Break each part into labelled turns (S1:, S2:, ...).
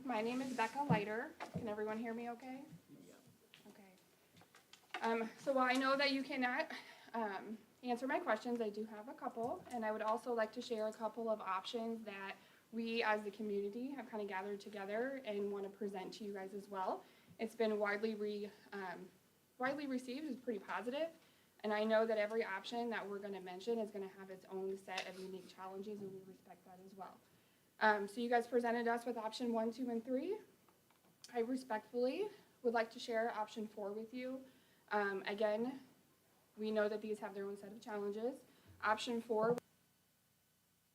S1: My name is Becca Leiter. Can everyone hear me okay? Okay. So while I know that you cannot answer my questions, I do have a couple, and I would also like to share a couple of options that we as the community have kind of gathered together and want to present to you guys as well. It's been widely received as pretty positive, and I know that every option that we're going to mention is going to have its own set of unique challenges, and we respect that as well. So you guys presented us with option 1, 2, and 3. I respectfully would like to share option 4 with you. Again, we know that these have their own set of challenges. Option 4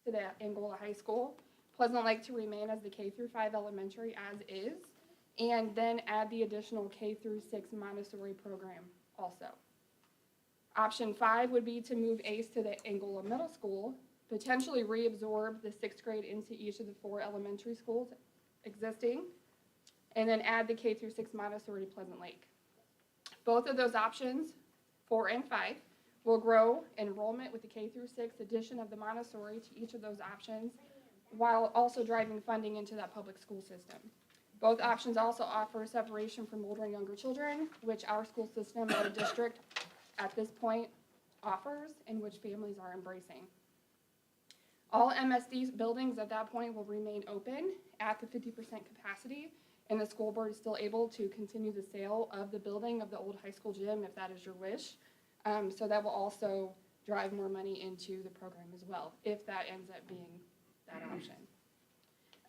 S1: to the Angola High School, Pleasant Lake to remain as the K-5 elementary as is, and then add the additional K-6 Montessori program also. Option 5 would be to move ACE to the Angola Middle School, potentially reabsorb the 6th grade into each of the 4 elementary schools existing, and then add the K-6 Montessori to Pleasant Lake. Both of those options, 4 and 5, will grow enrollment with the K-6 addition of the Montessori to each of those options, while also driving funding into that public school system. Both options also offer separation from older and younger children, which our school system or district at this point offers and which families are embracing. All MSD buildings at that point will remain open at the 50% capacity, and the school board is still able to continue the sale of the building of the old high school gym if that is your wish. So that will also drive more money into the program as well, if that ends up being that option.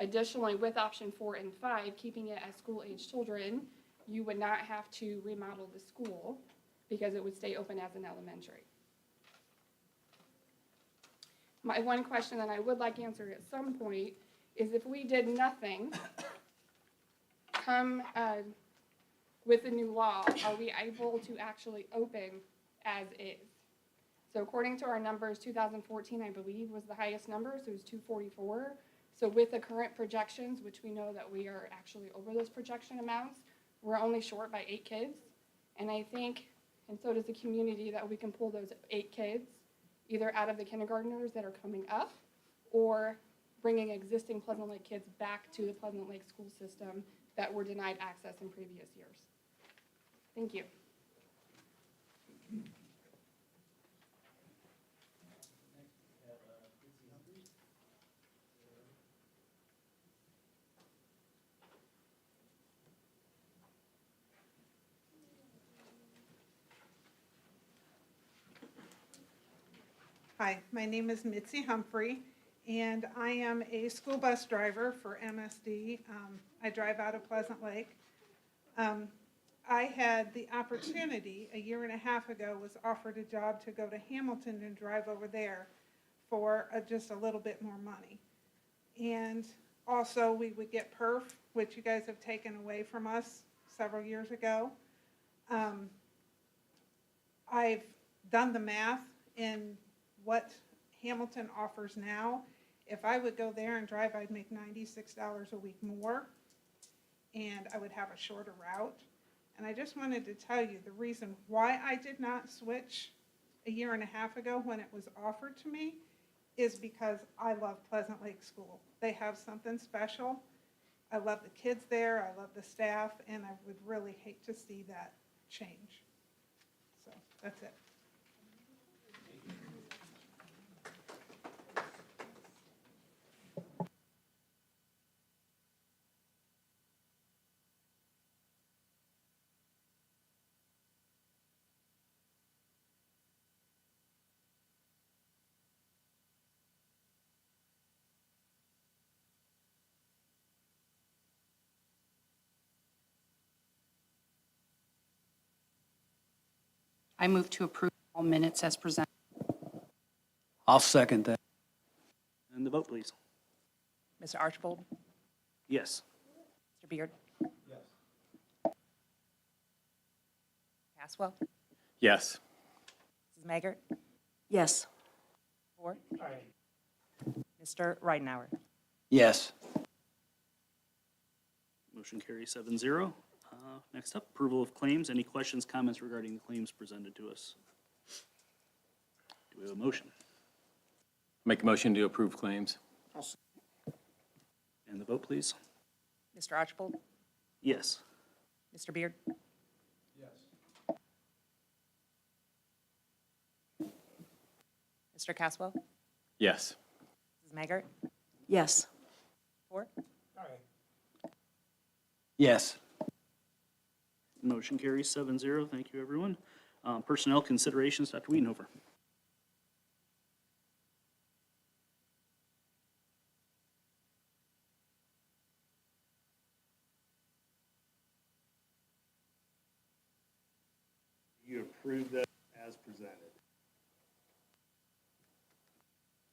S1: Additionally, with option 4 and 5, keeping it as school-age children, you would not have to remodel the school because it would stay open as an elementary. My one question that I would like answered at some point is if we did nothing, come with the new law, are we able to actually open as is? So according to our numbers, 2014, I believe, was the highest number, so it was 244. So with the current projections, which we know that we are actually over those projection amounts, we're only short by 8 kids. And I think, and so does the community, that we can pull those 8 kids either out of the kindergartners that are coming up or bringing existing Pleasant Lake kids back to the Pleasant Lake school system that were denied access in previous years. Thank you.
S2: Hi, my name is Mitzi Humphrey, and I am a school bus driver for MSD. I drive out of Pleasant Lake. I had the opportunity a year and a half ago, was offered a job to go to Hamilton and drive over there for just a little bit more money. And also we would get PERF, which you guys have taken away from us several years ago. I've done the math in what Hamilton offers now. If I would go there and drive, I'd make $96 a week more, and I would have a shorter route. And I just wanted to tell you the reason why I did not switch a year and a half ago when it was offered to me is because I love Pleasant Lake School. They have something special. I love the kids there, I love the staff, and I would really hate to see that change. So that's it.
S3: I move to approve all minutes as presented.
S4: I'll second that.
S5: And the vote, please.
S6: Mr. Archibald?
S5: Yes.
S6: Mr. Beard?
S4: Yes.
S6: Caswell?
S4: Yes.
S6: Mrs. Maggart?
S3: Yes.
S6: Ford? Mr. Ridenhour?
S4: Yes.
S5: Motion carries 7-0. Next up, approval of claims. Any questions, comments regarding the claims presented to us? Do we have a motion?
S4: Make a motion to approve claims.
S5: And the vote, please.
S6: Mr. Archibald?
S5: Yes.
S6: Mr. Beard? Mr. Caswell?
S4: Yes.
S6: Mrs. Maggart?
S7: Yes.
S6: Four?
S4: Yes.
S5: Motion carries 7-0. Thank you, everyone. Personnel considerations, Dr. Wiedenhofer.
S8: You approve that as presented.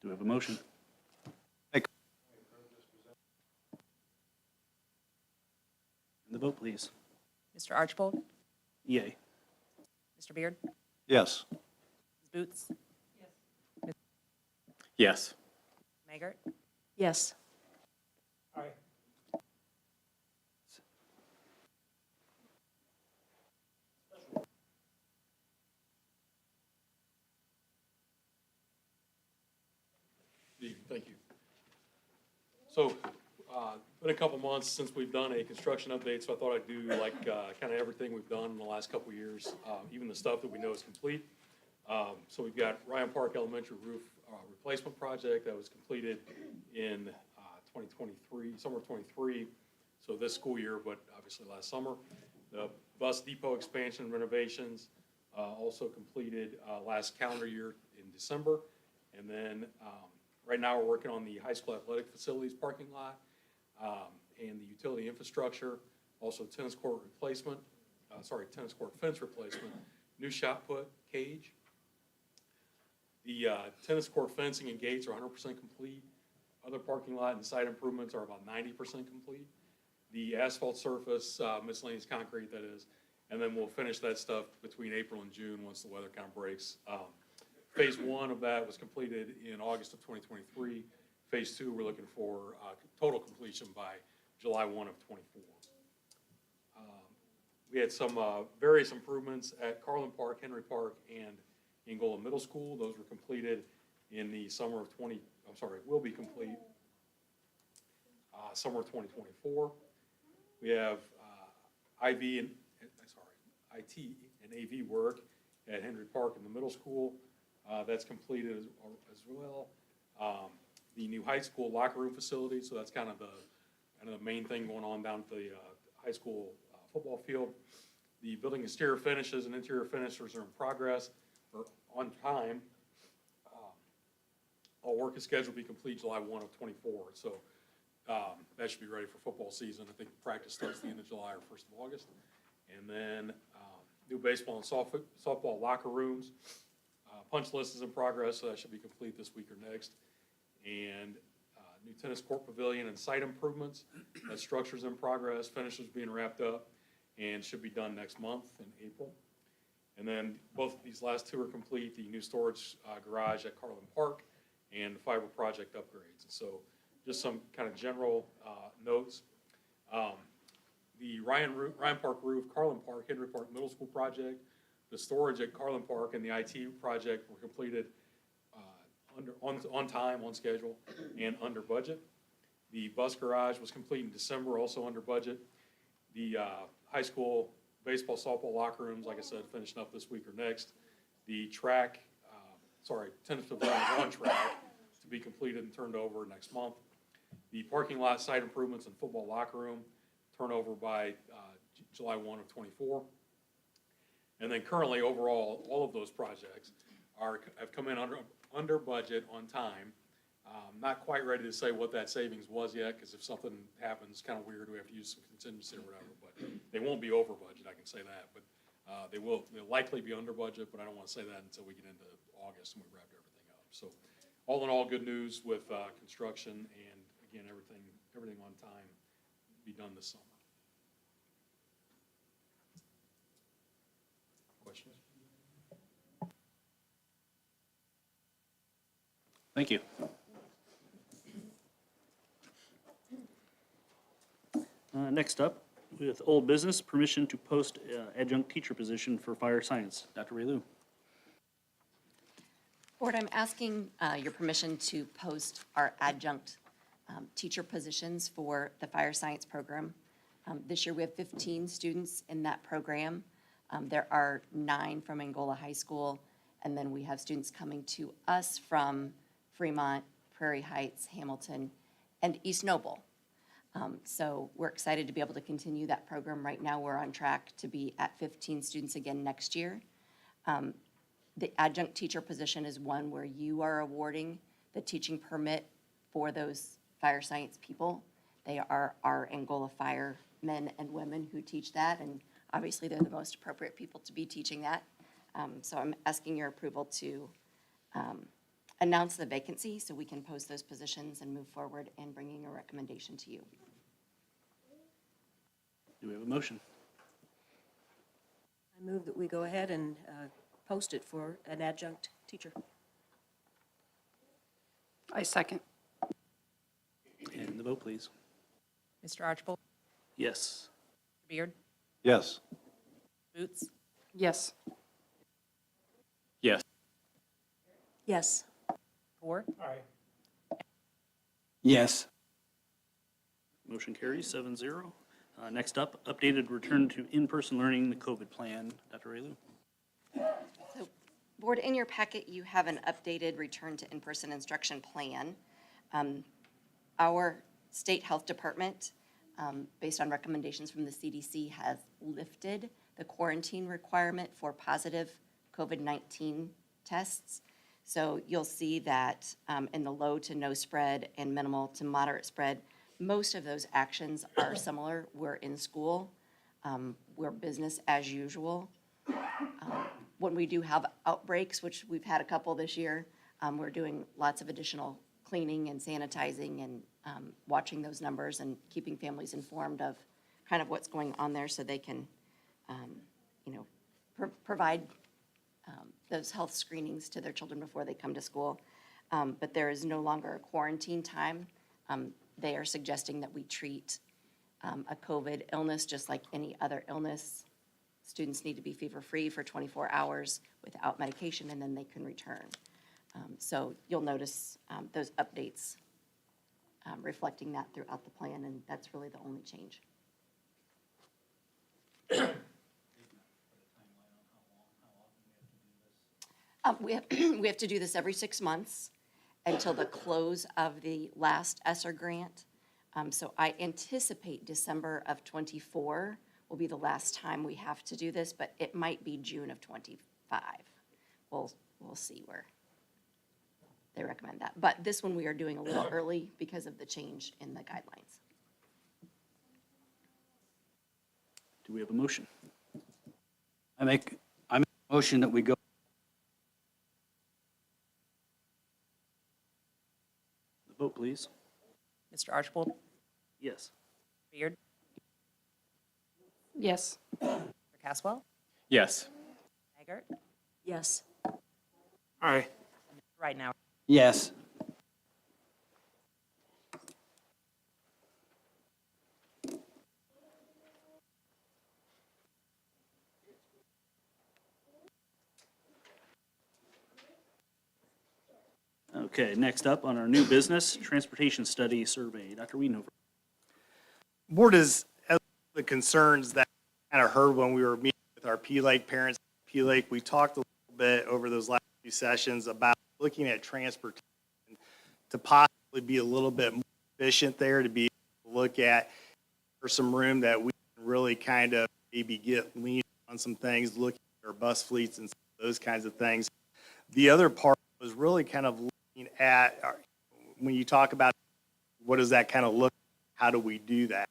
S5: Do we have a motion? The vote, please.
S6: Mr. Archibald?
S5: Yay.
S6: Mr. Beard?
S4: Yes.
S6: Mrs. Boots?
S4: Yes.
S6: Maggart?
S7: Yes.
S9: Thank you. So, been a couple months since we've done a construction update, so I thought I'd do like, kind of everything we've done in the last couple of years, even the stuff that we know is complete. So we've got Ryan Park Elementary roof, replacement project that was completed in, 2023, summer of '23. So this school year, but obviously last summer. The bus depot expansion renovations, also completed, last calendar year in December. And then, right now, we're working on the high school athletic facilities parking lot, and the utility infrastructure, also tennis court replacement, tennis court fence replacement, new shot put cage. The tennis court fencing and gates are 100% complete. Other parking lot and site improvements are about 90% complete. The asphalt surface, miscellaneous concrete, that is, and then we'll finish that stuff between April and June once the weather kind of breaks. Phase one of that was completed in August of 2023. Phase two, we're looking for total completion by July 1 of '24. We had some various improvements at Carlin Park, Henry Park, and Angola Middle School. Those were completed in the summer of will be complete summer of 2024. We have IT and AV work at Henry Park in the middle school. That's completed as well. The new high school locker room facility, so that's kind of the main thing going on down at the high school football field. The building exterior finishes and interior finishers are in progress, or on time. All work is scheduled to be complete July 1 of '24, so that should be ready for football season. I think practice starts the end of July or 1st of August. And then new baseball and softball locker rooms. Punch list is in progress, so that should be complete this week or next. And new tennis court pavilion and site improvements. That structure's in progress, finishes being wrapped up, and should be done next month in April. And then both of these last two are complete, the new storage garage at Carlin Park and fiber project upgrades. And so just some kind of general notes. The Ryan Park roof, Carlin Park, Henry Park Middle School project, the storage at Carlin Park, and the IT project were completed on time, on schedule, and under budget. The bus garage was complete in December, also under budget. The high school baseball, softball locker rooms, like I said, finishing up this week or next. The track, tennis pavilion is on track to be completed and turned over next month. The parking lot site improvements and football locker room turnover by July 1 of '24. And then currently, overall, all of those projects have come in under budget on time. Not quite ready to say what that savings was yet, because if something happens kind of weird, we have to use some contingency or whatever. But they won't be over budget, I can say that. But they'll likely be under budget, but I don't want to say that until we get into August and we wrap everything up. So all in all, good news with construction, and again, everything on time, be done this summer. Questions?
S5: Thank you. Next up, with old business, permission to post adjunct teacher position for fire science. Dr. Raylu.
S7: Board, I'm asking your permission to post our adjunct
S10: teacher positions for the fire science program. This year, we have 15 students in that program. There are 9 from Angola High School, and then we have students coming to us from Fremont, Prairie Heights, Hamilton, and East Noble. So we're excited to be able to continue that program. Right now, we're on track to be at 15 students again next year. The adjunct teacher position is one where you are awarding the teaching permit for those fire science people. They are our Angola firemen and women who teach that, and obviously they're the most appropriate people to be teaching that. So I'm asking your approval to announce the vacancy so we can post those positions and move forward in bringing a recommendation to you.
S5: Do we have a motion?
S7: I move that we go ahead and post it for an adjunct teacher.
S3: I second.
S5: And the vote, please.
S6: Mr. Archibald?
S5: Yes.
S6: Mr. Beard?
S4: Yes.
S6: Boots?
S3: Yes.
S4: Yes.
S7: Yes.
S6: Ford?
S4: Yes.
S5: Motion carries 7-0. Next up, updated return to in-person learning, the COVID plan. Dr. Raylu?
S10: So, Board, in your packet, you have an updated return to in-person instruction plan. Our state health department, based on recommendations from the CDC, has lifted the quarantine requirement for positive COVID-19 tests. So you'll see that in the low to no spread and minimal to moderate spread, most of those actions are similar. We're in school, we're business as usual. When we do have outbreaks, which we've had a couple this year, we're doing lots of additional cleaning and sanitizing and watching those numbers and keeping families informed of kind of what's going on there so they can, provide those health screenings to their children before they come to school. But there is no longer a quarantine time. They are suggesting that we treat a COVID illness just like any other illness. Students need to be fever-free for 24 hours without medication, and then they can return. So you'll notice those updates reflecting that throughout the plan, and that's really the only change. We have to do this every 6 months until the close of the last ESSER grant. So I anticipate December of '24 will be the last time we have to do this, but it might be June of '25. We'll see where they recommend that. But this one we are doing a little early because of the change in the guidelines.
S5: Do we have a motion?
S4: I make a motion that we go.
S5: The vote, please.
S6: Mr. Archibald?
S5: Yes.
S6: Beard?
S3: Yes.
S6: Mr. Caswell?
S4: Yes.
S6: Maggart?
S7: Yes.
S4: Aye.
S6: Right now.
S4: Yes.
S5: Okay, next up on our new business, transportation study survey. Dr. Wiedenhofer.
S8: Board is, as the concerns that kind of heard when we were meeting with our P-Lake parents, P-Lake, we talked a little bit over those last few sessions about looking at transportation to possibly be a little bit more efficient there, to be able to look at for some room that we can really kind of maybe get lean on some things, looking at our bus fleets and those kinds of things. The other part was really kind of looking at, when you talk about what does that kind of look, how do we do that?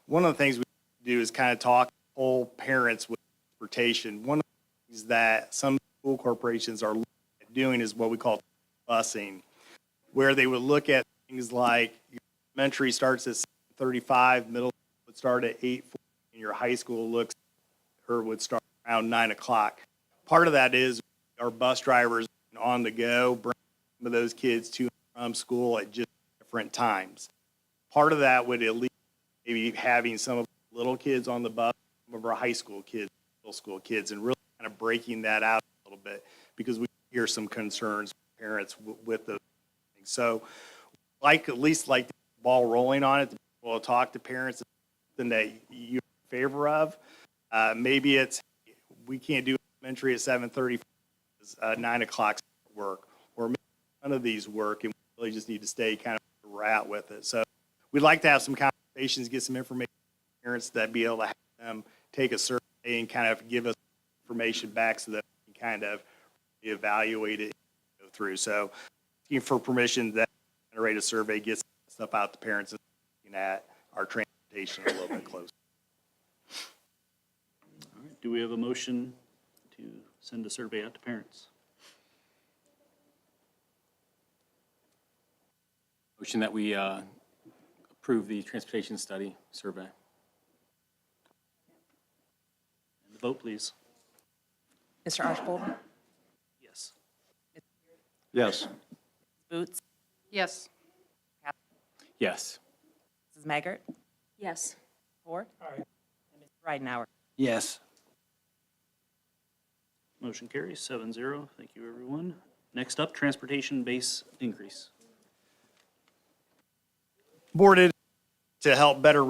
S8: One of the things we do is kind of talk to whole parents with transportation. One of the things that some school corporations are looking at doing is what we call busing, where they would look at things like your elementary starts at 7:35, middle would start at 8:40, and your high school would start around 9 o'clock. Part of that is our bus drivers on the go, bring some of those kids to and from school at just different times. Part of that would at least maybe having some of the little kids on the bus, some of our high school kids, middle school kids, and really kind of breaking that out a little bit, because we hear some concerns from parents with those things. So at least like to ball rolling on it. We'll talk to parents, something that you're in favor of. Maybe it's, we can't do elementary at 7:30, 9 o'clock work, or maybe none of these work, and we really just need to stay kind of where we're at with it. So we'd like to have some conversations, get some information from parents, that be able to have them take a survey and kind of give us information back so that we can kind of evaluate it and go through. So asking for permission that generate a survey, get stuff out to parents, and looking at our transportation a little bit closer.
S5: All right, do we have a motion to send a survey out to parents?
S11: Motion that we approve the transportation study survey.
S5: And the vote, please.
S6: Mr. Archibald?
S5: Yes.
S8: Yes.
S6: Boots?
S3: Yes.
S11: Yes.
S6: Mrs. Maggart?
S7: Yes.
S6: Ford? And Mr. Ridenhour?
S4: Yes.
S5: Motion carries 7-0. Thank you, everyone. Next up, transportation base increase.
S8: Boarded to help better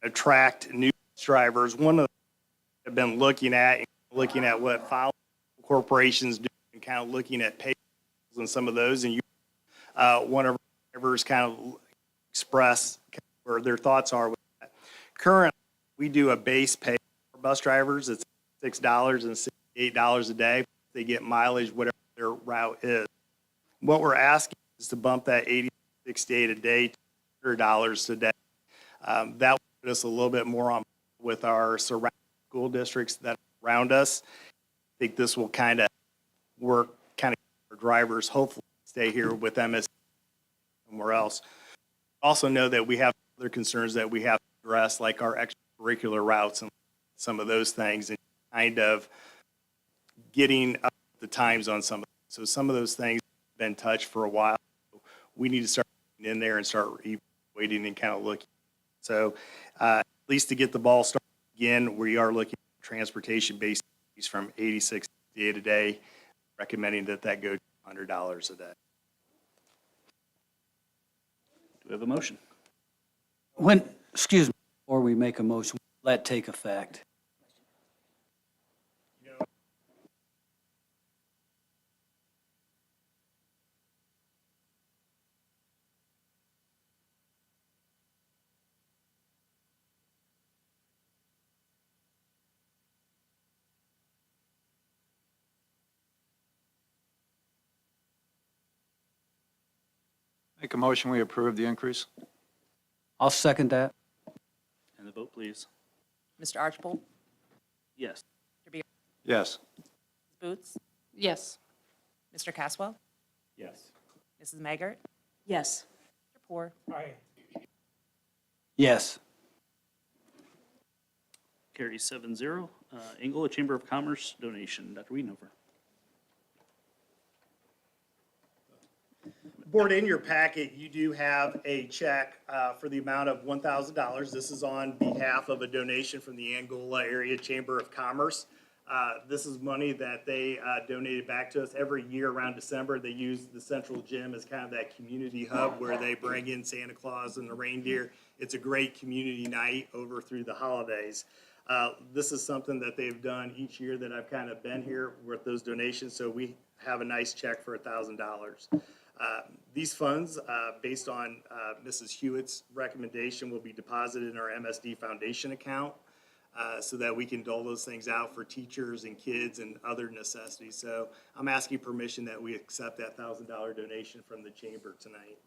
S8: attract new drivers. One of the I've been looking at what file corporations do and kind of looking at pay and some of those. And you, one of our drivers kind of express where their thoughts are with that. Currently, we do a base pay for bus drivers. It's $6 and $68 a day. They get mileage, whatever their route is. What we're asking is to bump that $68 a day to $100 a day. That will put us a little bit more on with our surrounding school districts that are around us. I think this will kind of work, kind of our drivers hopefully stay here with MS somewhere else. Also know that we have other concerns that we have to address, like our extracurricular routes and some of those things, and kind of getting up the times on some of them. So some of those things have been touched for a while. We need to start in there and start waiting and kind of looking. So at least to get the ball started again, we are looking at transportation base from 86 a day, recommending that go to $100 a day.
S5: Do we have a motion?
S4: Excuse me, before we make a motion, let take effect.
S12: Make a motion, we approve the increase.
S4: I'll second that.
S5: And the vote, please.
S6: Mr. Archibald?
S5: Yes.
S6: Mr. Beard?
S12: Yes.
S6: Mrs. Boots?
S3: Yes.
S6: Mr. Caswell?
S11: Yes.
S6: Mrs. Maggart?
S7: Yes.
S6: Mr. Poor?
S4: Yes.
S5: Carries 7-0. Angola Chamber of Commerce donation. Dr. Wiedenhofer.
S8: Board, in your packet, you do have a check for the amount of $1,000. This is on behalf of a donation from the Angola Area Chamber of Commerce. This is money that they donated back to us every year around December. They use the Central Gym as kind of that community hub where they bring in Santa Claus and the reindeer. It's a great community night over through the holidays. This is something that they've done each year that I've kind of been here with those donations, so we have a nice check for $1,000. These funds, based on Mrs. Hewitt's recommendation, will be deposited in our MSD Foundation account so that we can dole those things out for teachers and kids and other necessities. So I'm asking permission that we accept that $1,000 donation from the chamber tonight.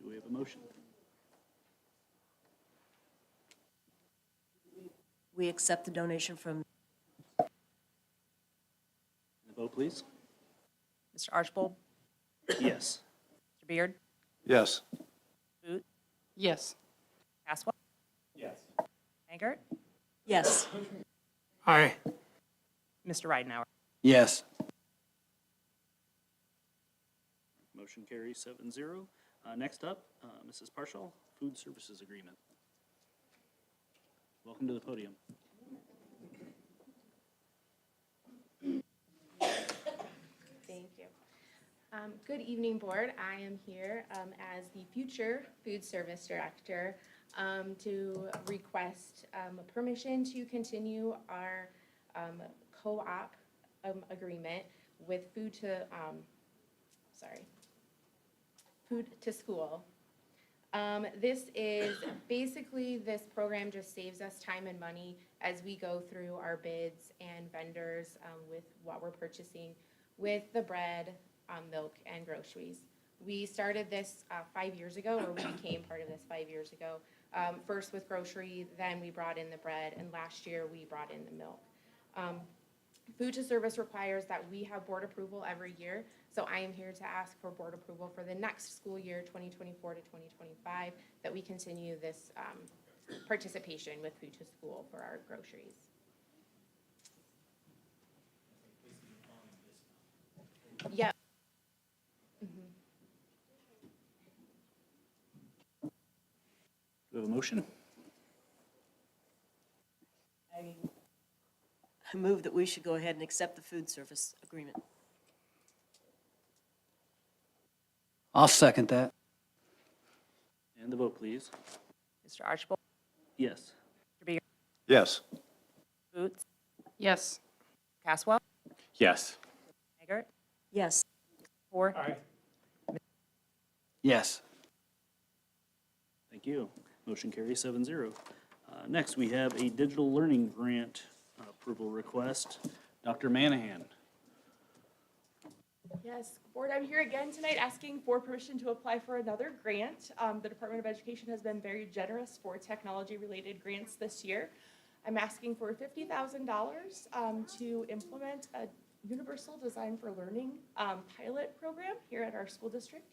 S5: Do we have a motion?
S7: We accept the donation from,
S5: The vote, please.
S6: Mr. Archibald?
S5: Yes.
S6: Mr. Beard?
S12: Yes.
S6: Boots?
S3: Yes.
S6: Caswell?
S11: Yes.
S6: Maggart?
S7: yes.
S12: Aye.
S6: Mr. Ridenhour?
S4: Yes.
S5: Motion carries 7-0. Next up, Mrs. Parshall, Food Services Agreement. Welcome to the podium.
S13: Thank you. Good evening, Board. I am here as the future food service director to request permission to continue our co-op agreement with Food to School. This is basically, this program just saves us time and money as we go through our bids and vendors with what we're purchasing with the bread, milk, and groceries. We started this 5 years ago, or we became part of this 5 years ago. First with grocery, then we brought in the bread, and last year we brought in the milk. Food to Service requires that we have board approval every year, so I am here to ask for board approval for the next school year, 2024 to 2025, that we continue this participation with Food to School for our groceries. Yeah.
S5: Do we have a motion?
S7: I move that we should go ahead and accept the food service agreement.
S4: I'll second that.
S5: And the vote, please.
S6: Mr. Archibald,
S5: Yes.
S6: Mr. Beard,
S12: Yes.
S6: Boots,
S3: Yes.
S6: Caswell,
S11: Yes.
S6: Haggart,
S7: Yes.
S6: Poor,
S4: Yes.
S5: Thank you. Motion carries 7-0. Next, we have a digital learning grant approval request. Dr. Manahan.
S1: Yes, Board, I'm here again tonight asking for permission to apply for another grant. The Department of Education has been very generous for technology-related grants this year. I'm asking for $50,000 to implement a Universal Design for Learning pilot program here at our school district.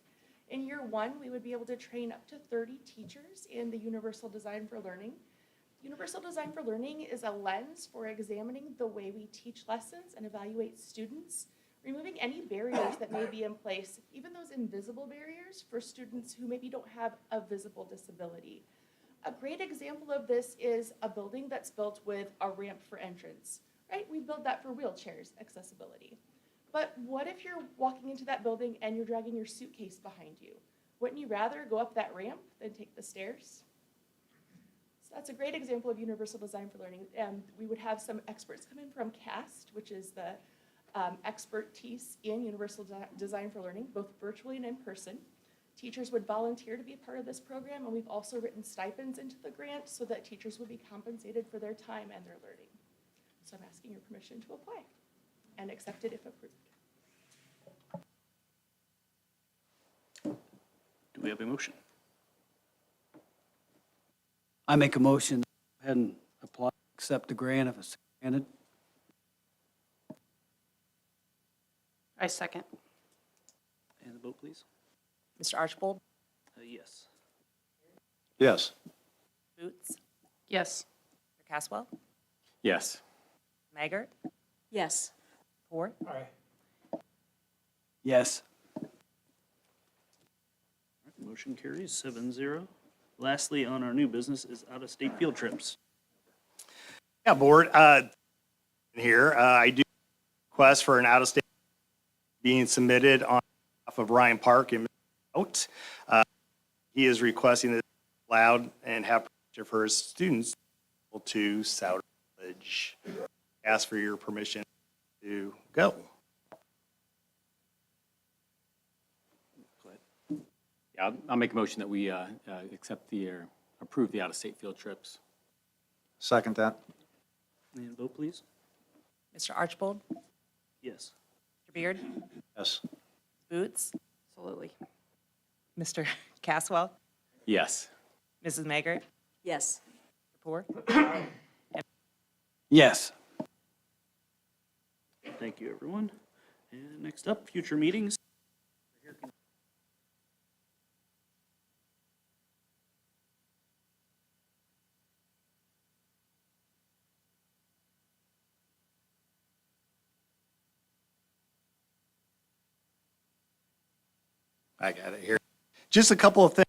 S1: In year one, we would be able to train up to 30 teachers in the Universal Design for Learning. Universal Design for Learning is a lens for examining the way we teach lessons and evaluate students, removing any barriers that may be in place, even those invisible barriers for students who maybe don't have a visible disability. A great example of this is a building that's built with a ramp for entrance, right? We build that for wheelchairs accessibility. But what if you're walking into that building and you're dragging your suitcase behind you? Wouldn't you rather go up that ramp than take the stairs? So that's a great example of Universal Design for Learning. We would have some experts come in from CAST, which is the expertise in Universal Design for Learning, both virtually and in person. Teachers would volunteer to be a part of this program, and we've also written stipends into the grant so that teachers would be compensated for their time and their learning. So I'm asking your permission to apply and accept it if approved.
S5: Do we have a motion?
S4: I make a motion, go ahead and apply, accept the grant if it's granted.
S3: I second.
S5: And the vote, please.
S6: Mr. Archibald,
S5: Yes.
S12: Yes.
S6: Boots,
S3: Yes.
S6: Mr. Caswell,
S11: Yes.
S6: Haggart,
S7: Yes.
S6: Poor,
S4: Yes.
S5: Motion carries 7-0. Lastly, on our new business is out-of-state field trips.
S8: Yeah, Board, here, I do request for an out-of-state being submitted on behalf of Ryan Park and out. He is requesting that allowed and have permission for his students to Souter College. Ask for your permission to go.
S11: Yeah, I'll make a motion that we accept or approve the out-of-state field trips.
S12: Second that.
S5: And vote, please.
S6: Mr. Archibald,
S5: Yes.
S6: Mr. Beard,
S12: Yes.
S6: Boots,
S3: Absolutely.
S6: Mr. Caswell,
S11: Yes.
S6: Mrs. Maggart,
S7: Yes.
S6: Mr. Poor,
S4: Yes.
S5: Thank you, everyone. And next up, future meetings.
S8: I got it here. Just a couple of things,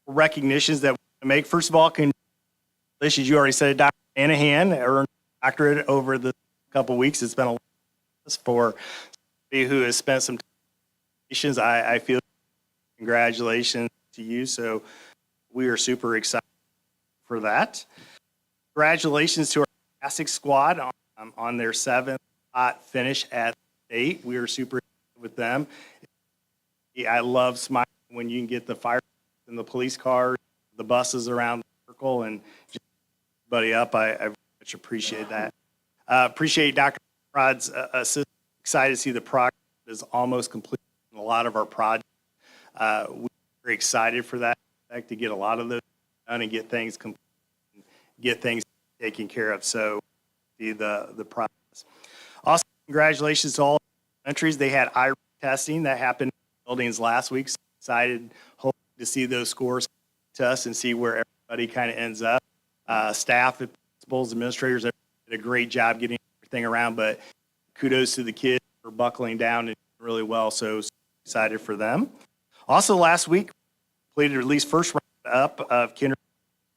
S8: recognitions that we want to make. First of all, congratulations, you already said it, Dr. Shanahan earned a doctorate over the couple weeks. It's been a lot for somebody who has spent some time I feel congratulations to you. So we are super excited for that. Congratulations to our gymnastics squad on their 7th spot finish at state. We are super excited with them. I love smiling when you can get the fire and the police cars, the buses around the circle, and just everybody up. I very much appreciate that. Appreciate Dr. Rod's assistance. Excited to see the progress is almost complete in a lot of our projects. We're excited for that, to get a lot of those done and get things complete, get things taken care of. So the process. Also, congratulations to all countries. They had eye testing that happened in buildings last week. So excited, hoping to see those scores to us and see where everybody kind of ends up. Staff, principals, administrators did a great job getting everything around, but kudos to the kids for buckling down and doing really well. So excited for them. Also, last week, completed at least first round up of kindergarten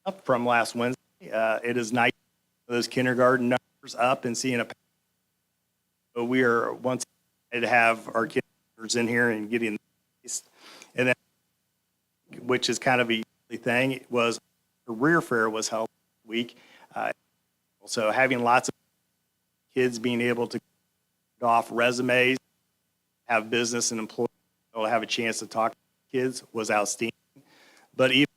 S8: up from last Wednesday. It is nice for those kindergarten numbers up and seeing a. So we are once excited to have our kindergartners in here and getting, and then, which is kind of a yearly thing. It was career fair was held this week. So having lots of kids being able to get off resumes, have business and employees, have a chance to talk to kids was outstanding. But even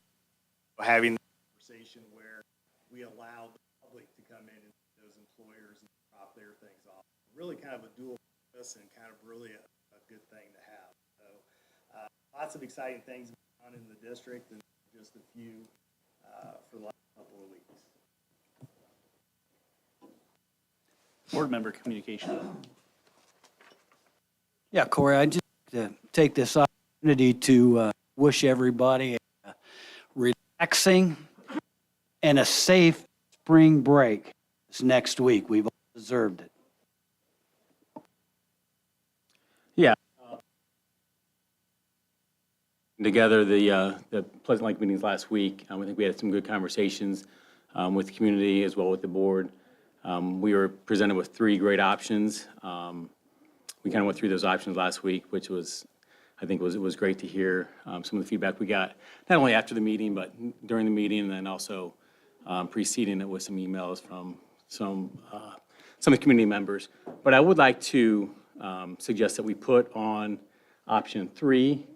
S8: having the conversation where we allow the public to come in and those employers and drop their things off, really kind of a dual purpose and kind of really a good thing to have. So lots of exciting things going on in the district and just a few for the last couple of weeks.
S5: Board member communication.
S4: Yeah, Corey, I just take this opportunity to wish everybody a relaxing and a safe spring break this next week. We've all deserved it.
S11: Yeah. Together, the Pleasant Lake meetings last week, I think we had some good conversations with the community as well with the board. We were presented with 3 great options. We kind of went through those options last week, which was, I think it was great to hear some of the feedback we got, not only after the meeting, but during the meeting, and then also preceding it with some emails from some of the community members. But I would like to suggest that we put on option 3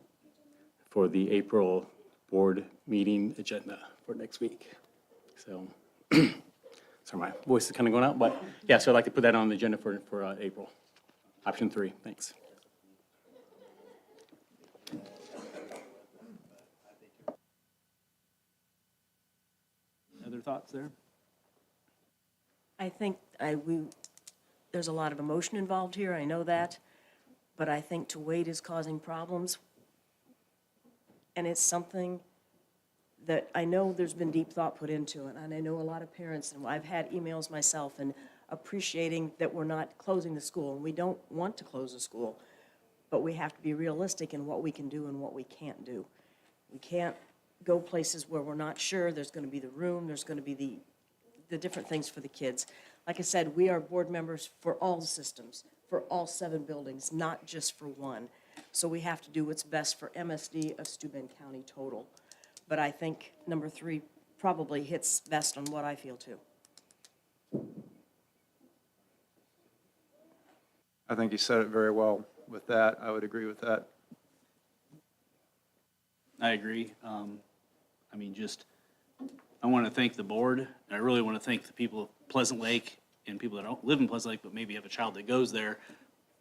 S11: for the April board meeting agenda for next week. So, sorry, my voice is kind of going out, but yeah, so I'd like to put that on the agenda for April. Option 3, thanks.
S5: Other thoughts there?
S7: I think there's a lot of emotion involved here, I know that, but I think to wait is causing problems. And it's something that I know there's been deep thought put into it, and I know a lot of parents, and I've had emails myself, and appreciating that we're not closing the school, and we don't want to close the school, but we have to be realistic in what we can do and what we can't do. We can't go places where we're not sure there's going to be the room, there's going to be the different things for the kids. Like I said, we are board members for all the systems, for all 7 buildings, not just for one. So we have to do what's best for MSD of Steuben County total. But I think number 3 probably hits best on what I feel too.
S12: I think you said it very well with that. I would agree with that.
S5: I agree. I mean, I want to thank the board, and I really want to thank the people of Pleasant Lake and people that don't live in Pleasant Lake, but maybe have a child that goes there,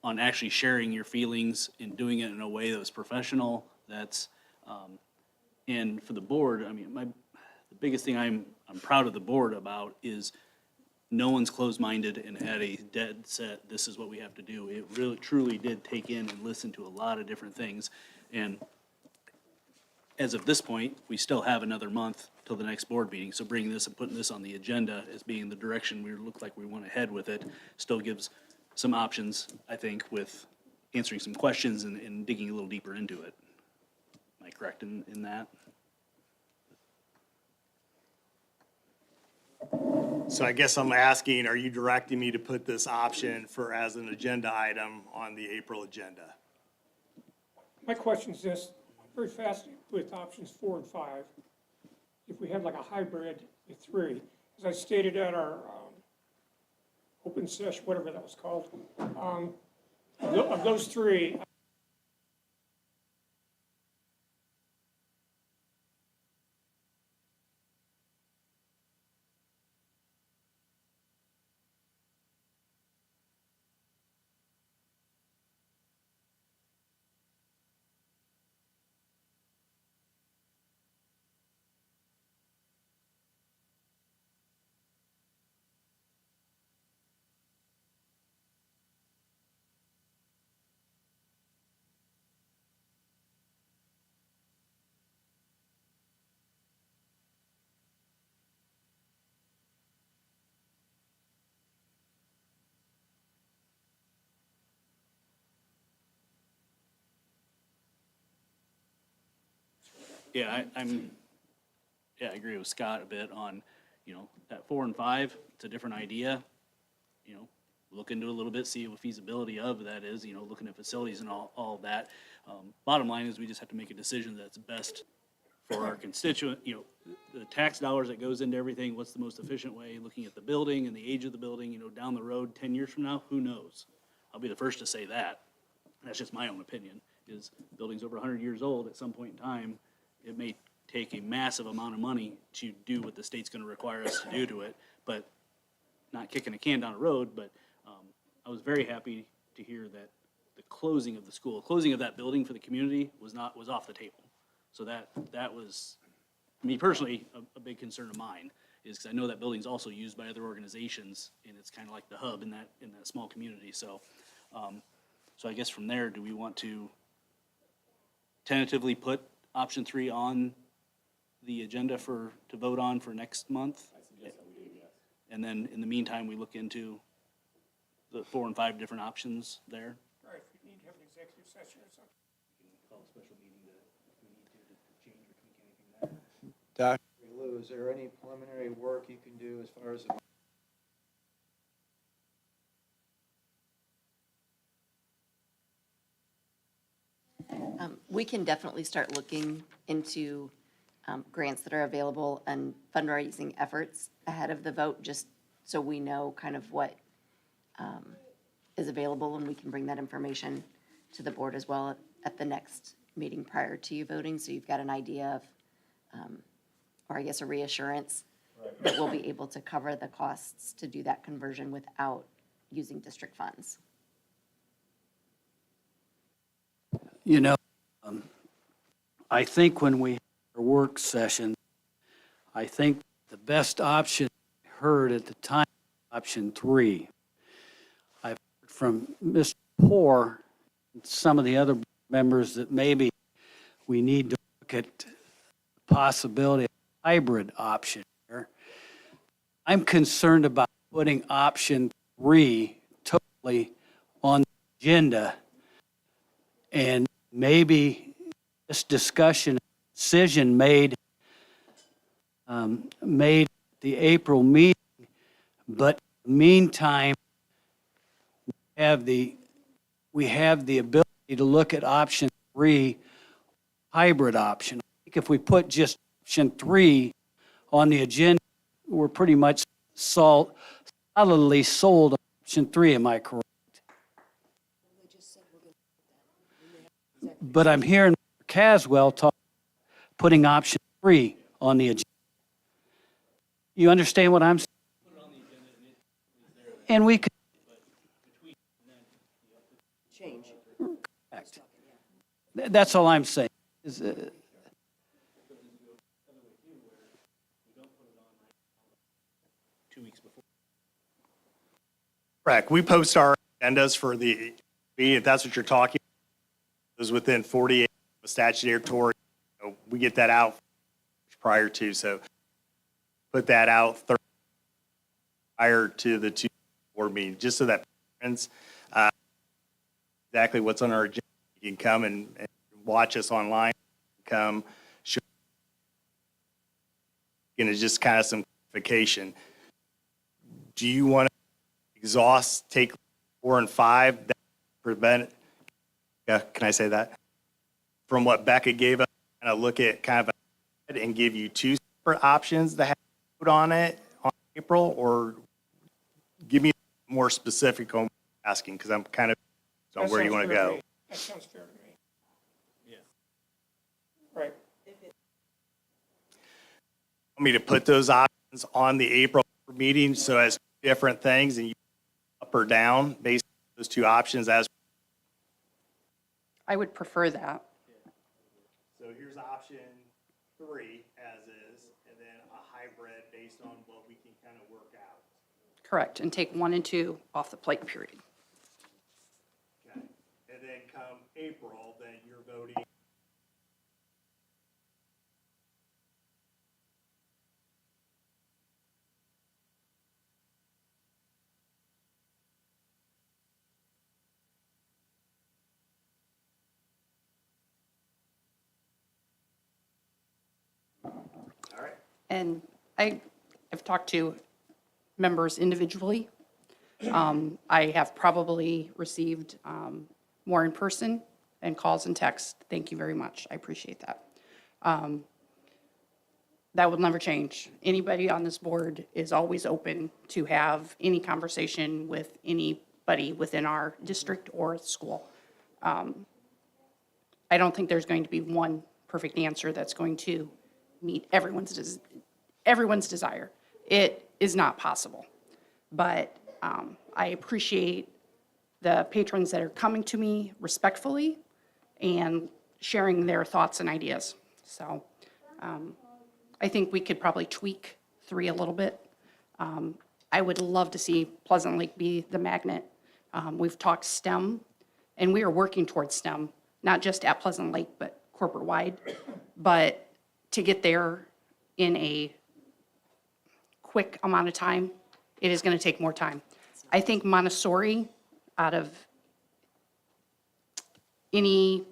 S5: on actually sharing your feelings and doing it in a way that was professional. And for the board, I mean, the biggest thing I'm proud of the board about is no one's closed-minded and had a dead set, this is what we have to do. It really, truly did take in and listen to a lot of different things. And as of this point, we still have another month till the next board meeting, so bringing this and putting this on the agenda as being the direction we look like we want to head with it still gives some options, I think, with answering some questions and digging a little deeper into it. Am I correct in that?
S8: So I guess I'm asking, are you directing me to put this option as an agenda item on the April agenda?
S14: My question is this, I'm very fascinated with options 4 and 5. If we had like a hybrid with 3, as I stated at our open session, whatever that was called, of those 3,
S5: Yeah, I agree with Scott a bit on, that 4 and 5, it's a different idea. Look into it a little bit, see what feasibility of that is, looking at facilities and all of that. Bottom line is we just have to make a decision that's best for our constituent, the tax dollars that goes into everything, what's the most efficient way, looking at the building and the age of the building, down the road, 10 years from now, who knows? I'll be the first to say that. That's just my own opinion, is buildings over 100 years old, at some point in time, it may take a massive amount of money to do what the state's gonna require us to do to it, but not kicking a can down the road, but I was very happy to hear that the closing of the school, closing of that building for the community was off the table. So that was, me personally, a big concern of mine, is because I know that building's also used by other organizations, and it's kind of like the hub in that small community, so I guess from there, do we want to tentatively put option 3 on the agenda to vote on for next month? I suggest that we do, yes. And then, in the meantime, we look into the 4 and 5 different options there?
S14: all right, if we need to have an executive session or something.
S5: Call a special meeting if we need to change or tweak anything there.
S12: Dr. Lou, is there any preliminary work you can do as far as
S10: We can definitely start looking into grants that are available and fundraising efforts ahead of the vote, just so we know kind of what is available, and we can bring that information to the board as well at the next meeting prior to you voting, so you've got an idea of, or I guess a reassurance that we'll be able to cover the costs to do that conversion without using district funds.
S4: I think when we had our work session, I think the best option heard at the time, option 3. I've heard from Mr. Poor and some of the other members that maybe we need to look at the possibility of a hybrid option here. I'm concerned about putting option 3 totally on the agenda, and maybe this decision made the April meeting, but in the meantime, we have the ability to look at option 3, hybrid option. I think if we put just option 3 on the agenda, we're pretty much solidly sold on option 3, am I correct? But I'm hearing Caswell talk, putting option 3 on the agenda. You understand what I'm saying? And we could.
S7: Change.
S4: Correct. That's all I'm saying. Is,
S5: 2 weeks before.
S8: Correct. We post our agendas for if that's what you're talking, it was within 48 of statutory. We get that out prior to, so put that out prior to the 2 board meetings, just so that parents, exactly what's on our agenda, you can come and watch us online, come, show, just kind of some clarification. Do you want to take 4 and 5, that prevent, can I say that? from what Becca gave us, kind of look at kind of and give you two separate options to have put on it on April, or give me more specific on asking, because I'm kind of on where you want to go.
S14: That sounds fair to me.
S5: Yeah.
S14: Right.
S8: Want me to put those options on the April meeting so as different things and you up or down based on those two options as?
S3: I would prefer that.
S8: So here's option 3 as is, and then a hybrid based on what we can kind of work out.
S3: Correct, and take 1 and 2 off the plate, period.
S8: Okay. And then come April, then you're voting. All right.
S3: And I've talked to members individually. I have probably received more in person and calls and texts. Thank you very much. I appreciate that. That will never change. Anybody on this board is always open to have any conversation with anybody within our district or school. I don't think there's going to be one perfect answer that's going to meet everyone's desire. It is not possible. But I appreciate the patrons that are coming to me respectfully and sharing their thoughts and ideas. So I think we could probably tweak 3 a little bit. I would love to see Pleasant Lake be the magnet. We've talked STEM, and we are working towards STEM, not just at Pleasant Lake, but corporate-wide. But to get there in a quick amount of time, it is going to take more time. I think Montessori, out of any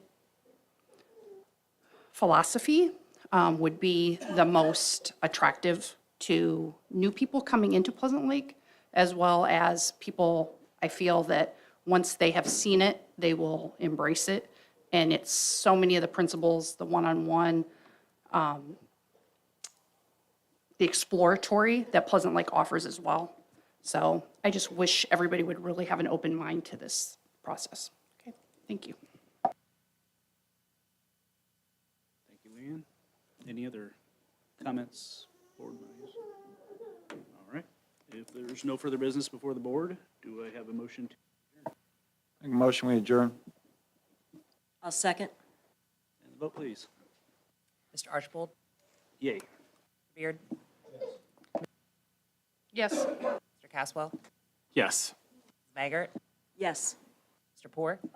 S3: philosophy, would be the most attractive to new people coming into Pleasant Lake, as well as people, I feel that once they have seen it, they will embrace it. And it's so many of the principles, the one-on-one, the exploratory that Pleasant Lake offers as well. So I just wish everybody would really have an open mind to this process. Okay, thank you.
S5: Thank you, Leanne. Any other comments, board members? All right. If there's no further business before the board, do I have a motion to?
S12: Make a motion, we adjourn.
S7: I'll second.
S5: And the vote, please.
S6: Mr. Archbold?
S5: Yay.
S6: Beard?
S3: Yes.
S6: Mr. Caswell?
S11: Yes.
S6: Maggart?
S7: Yes.
S6: Mr. Poor?